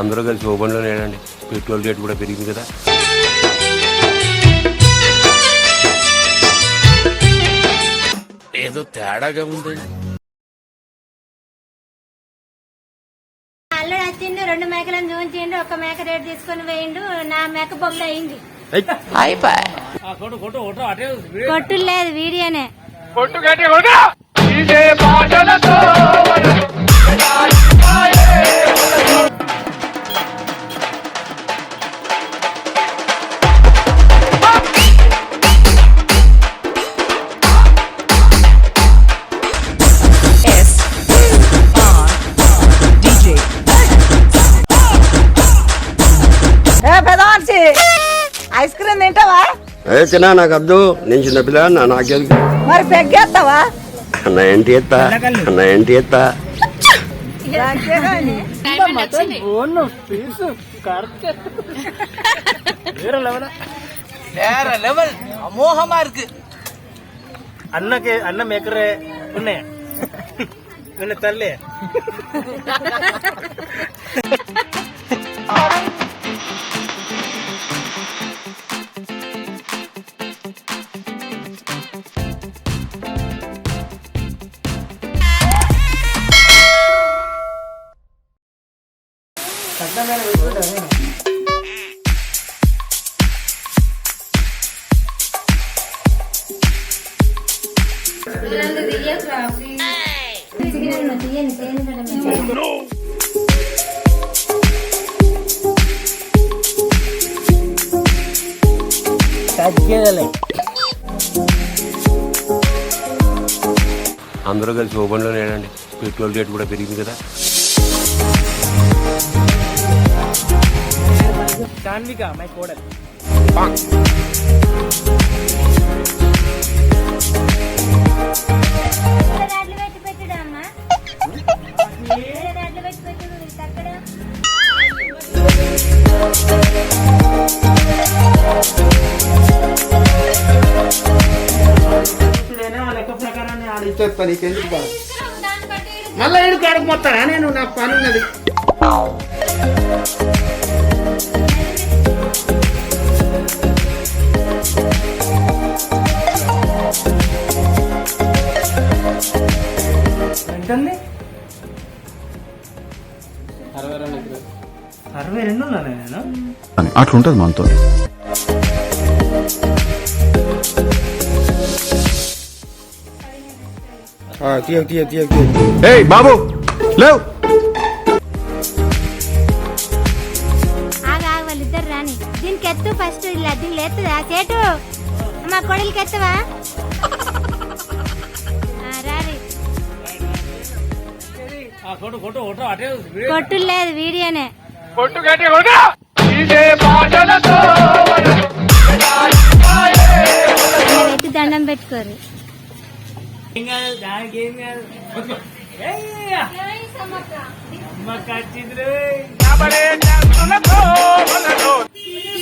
అందరూ కలిసి ఓపెన్లో లేనండి. పెట్రోల్ రేట్ కూడా పెరిగింది కదా. ఏదో తేడాగా ఉంది. అల్లుడు వచ్చిండు, 2 మేకలను చూపించిండు, 1 మేక రేటు తీసుకొని వేయిండు. నా మేక బొమ్మ అయింది. కొట్టు లేదు, వీడియోనే. ఐస్ క్రీమ్ తింటావా? తినా, నాకు అద్దు. నేను చిన్నపిల్ల, నాకెందుకు. మరి పెగ్గేస్తావా? నా ఏంటి ఎత్తా. அமோகமா இருக்கு. அண்ணன் மேக்கர் உன்னை தள்ளு. అందరూ కలిసి ఓపెన్లో లేనండి. పెట్రోల్ రేట్ కూడా పెరిగింది కదా. జాన్విక మై కోడల్. లెక్క ప్రకారాన్ని ఆడిచ్చేస్తా. నీకెందుకు బాగా మళ్ళీ ఏడు కాడకు మొత్తానా? నేను నాకు పని ఉన్నది. ఎంతండి? 62 ఉన్నాను నేను. అట్లుంటది మనతో. బాబు లేవు. వాళ్ళిద్దరు రాని. దీనికి ఎత్తు ఫస్ట్. ఇలా దీనికి ఎత్తుదా సేటు? మా కొడలికి ఎత్తవా? రారి. కొట్టు లేదు, వీడియోనే. ఎత్తి దండం పెట్టుకోరు.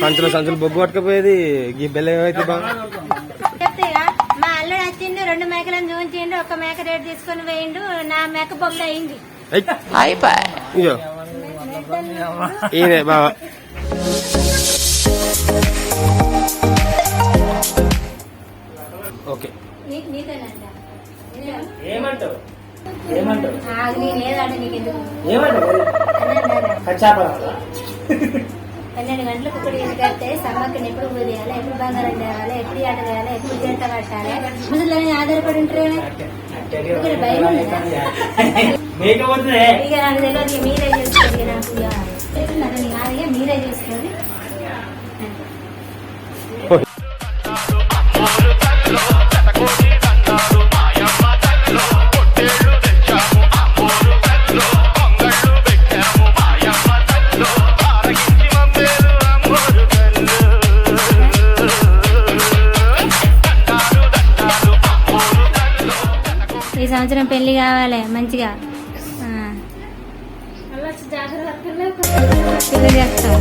సంచులు బొగ్గు పట్టుకపోయేది. ఈ బెల్ల ఏమైతే బాగా చెప్తాగా. మా అల్లుడు వచ్చిండు, 2 మేకలను చూపించిండు, 1 మేక రేటు తీసుకొని వేయిండు. నా మేక బొమ్మ అయింది. ఈయనే బాగా. ఓకే ఏమంటావు? ఏమంటావు? 12 గంటలకు ఇప్పుడు ఇంటికి వస్తే సమ్మక్కని ఎప్పుడు పూజేయాలి, ఎప్పుడు బంగారం తేవాలి, ఎప్పుడు ఆట వేయాలి, ఎప్పుడు జంట పట్టాలి. ముసలిని ఆధారపడి ఉంటారు. భయం ఉండదా? ఇక నాకు తెలియదు. మీరే చూసుకోండి. నాకు కాదు, మీరే చూసుకోండి. ఈ సంవత్సరం పెళ్లి కావాలి మంచిగా. పిల్లలు చేస్తాం.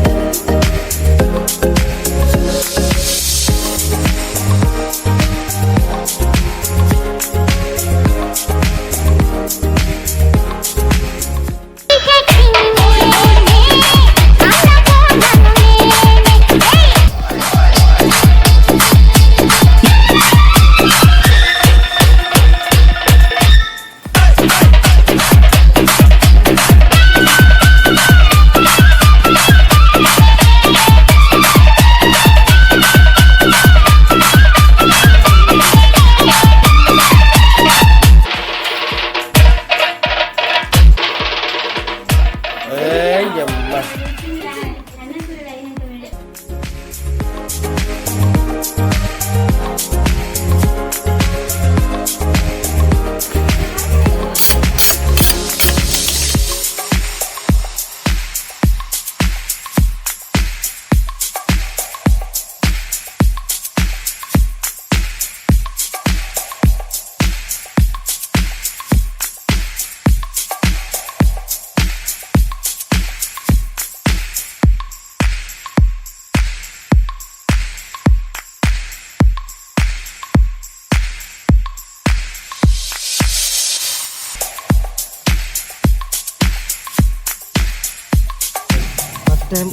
అన్నం కూర అయినంత వేడి. ఫస్ట్ టైం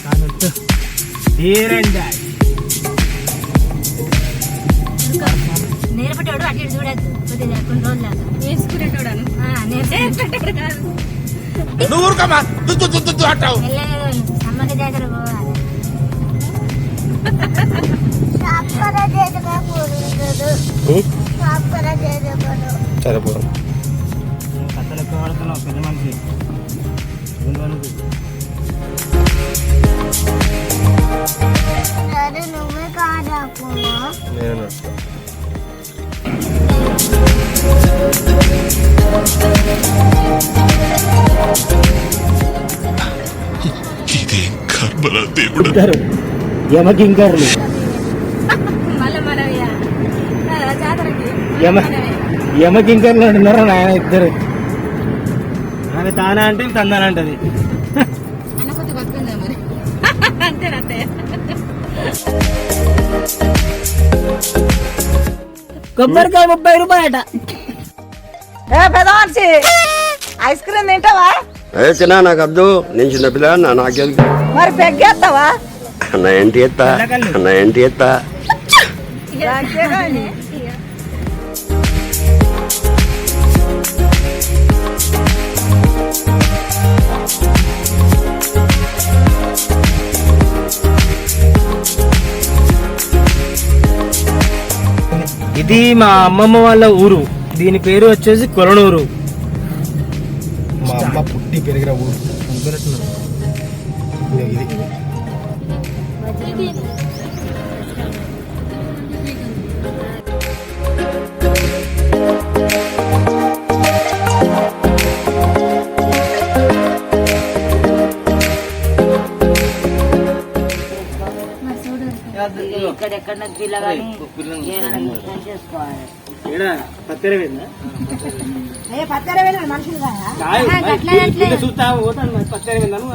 కానొద్దు ధీరంగా నేర్పేటోడు అటు ఇటు చూడద్దు కొద్దిగా కొన్ని రోజులు దాకా నేర్చుకునేటోడు నేర్చుకునేటోడు కాదు మెల్లగా సమ్మక జాతర పోవాలి. సరిపోదు కథలు ఎక్కువ పడుతున్నావు పెద్ద మనిషి నువ్వే కాదా నేను ఇదేం కర్మరా దేవుడు. యమకింకర్లు మళ్ళీ మనవి జాతరకి యమకింకర్లు అంటున్నారు నాయన ఇద్దరు. ఆమె తానా అంటే తందానంటది. అన్న కొద్ది కొట్టుకుందా మరి అంతేనంతే. కొబ్బరికాయ 30 రూపాయట. పెద్ద మనిషి ఐస్ క్రీమ్ తింటావా? తినా నాకు అద్దు, నేను చిన్నపిల్ల నాకెందుకు, మరి పెగ్గేస్తావా? నా ఏంటి ఎత్తా, నా ఏంటి ఎత్తా. ఇది మా అమ్మమ్మ వాళ్ళ ఊరు. దీని పేరు వచ్చేసి కొలనూరు. మా అమ్మ పుట్టి పెరిగిన ఊరు ఇది. ఇక్కడెక్కడ పిల్లగాని చేసుకోవాలి. పత్తెర వేలు మనుషులు చూస్తా పోతాను పచ్చడి విన్నాను.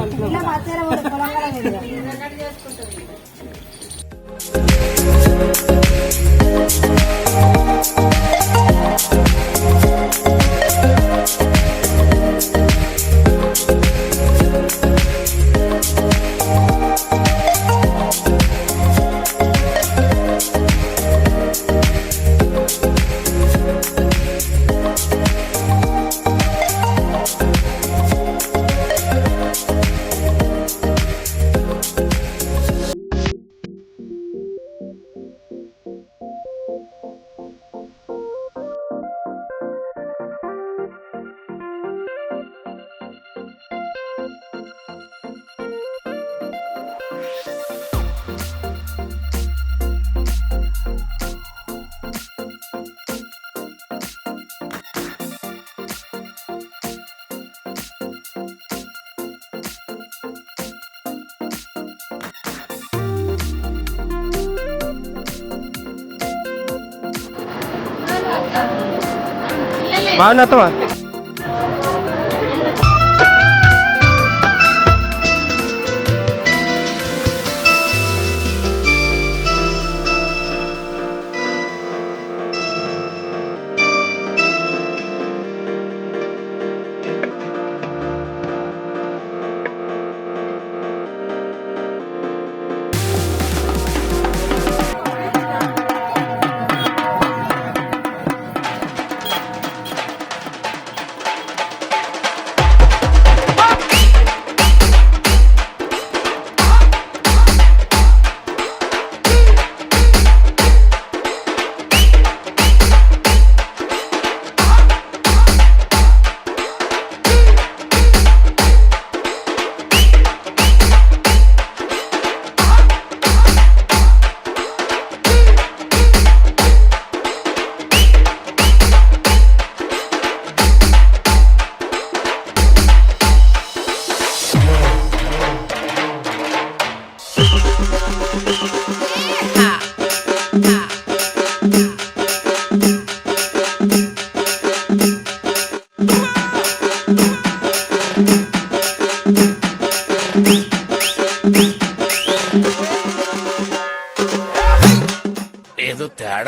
బాగున్నా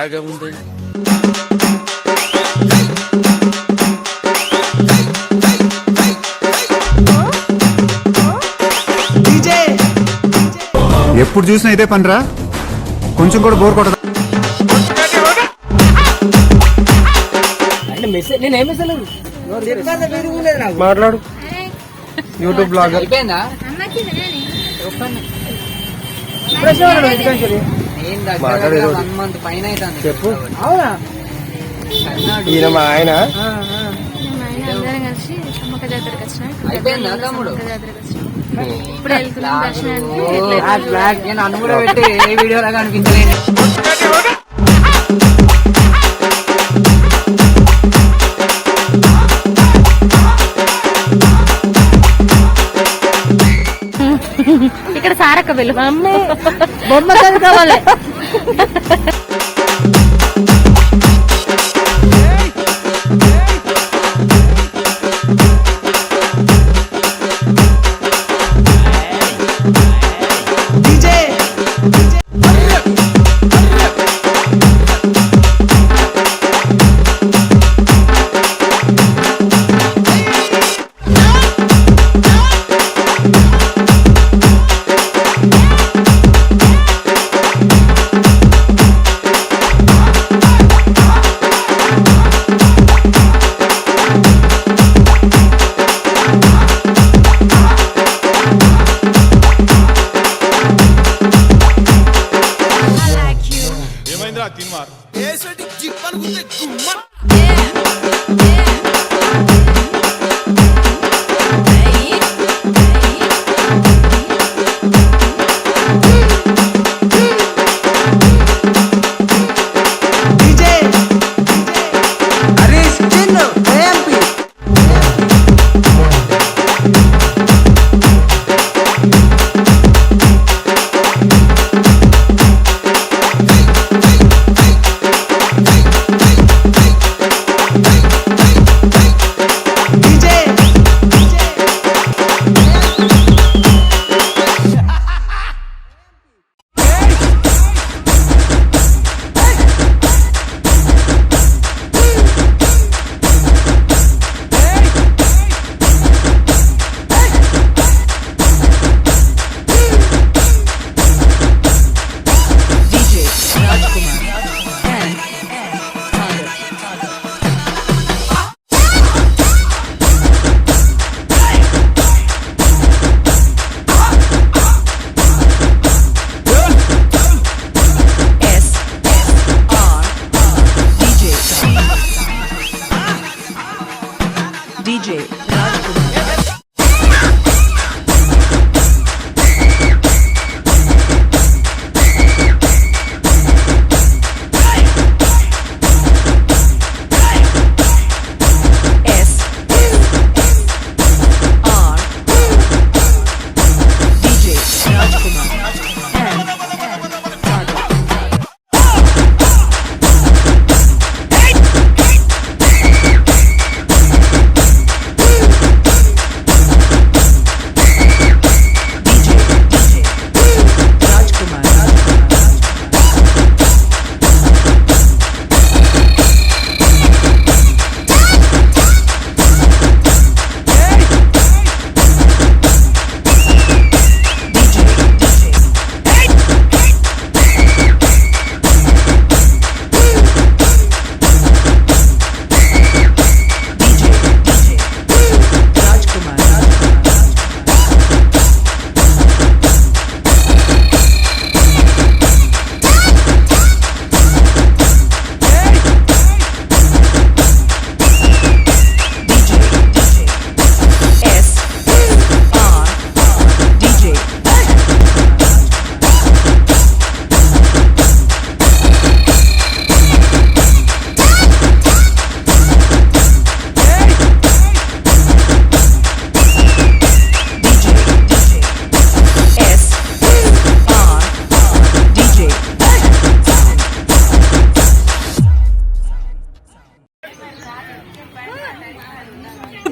జాగా ఉంది. ఎప్పుడు చూసినా ఇదే పనిరా, కొంచెం కూడా బోర్ కొట్టదా? అంటే మెసేజ్ నేను ఏం మెసేజ్ మాట్లాడు. యూట్యూబ్ బ్లాగర్ అయిపోయిందా? చెప్పు. అవునా? ఈయన మా ఆయన. అయిపోయిందా తమ్ముడు? ఇప్పుడు వెళ్తున్నాం దర్శనానికి. నన్ను కూడా పెట్టి ఏ వీడియో లాగా అనిపించలేదు. ఇక్కడ సారక్క వెళ్ళు బొమ్మ కావాలి.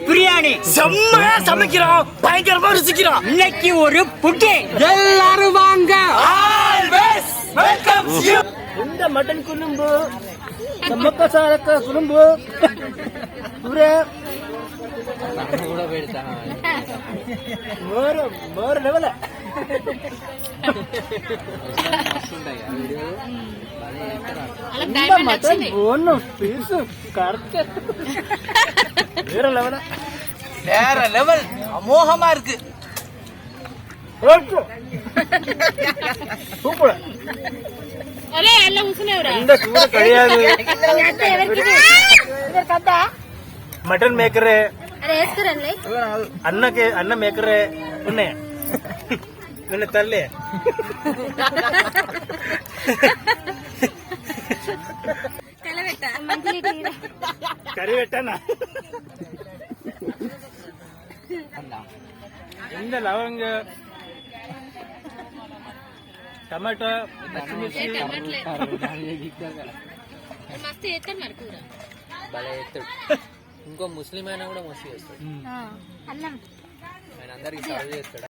பிரியாணி செம்மையா சமைக்கிறோம், பயங்கரமா ருசிக்கிறோம். இன்னைக்கு ஒரு புட்டி, எல்லாரும் வாங்க. இந்த மட்டன் குழும்பு சம்மக்க சாரக்க குழும்பு पूरे मोर लेवल मटन बोन पीस करके வேற லெவல் அமோகமா இருக்கு. சூப்பர். இந்த கூட கிடையாது. మటన్ మేకరే అన్న మేకరే ఉన్నాయి నిన్న తల్లి కర్రీ పెట్టానా இந்த லவங்க టమాటో పచ్చిమిర్చి ఇంకో ముస్లిం అయినా కూడా మస్తు చేస్తాడు. ఆయన అందరికి సర్వ్ చేస్తాడు.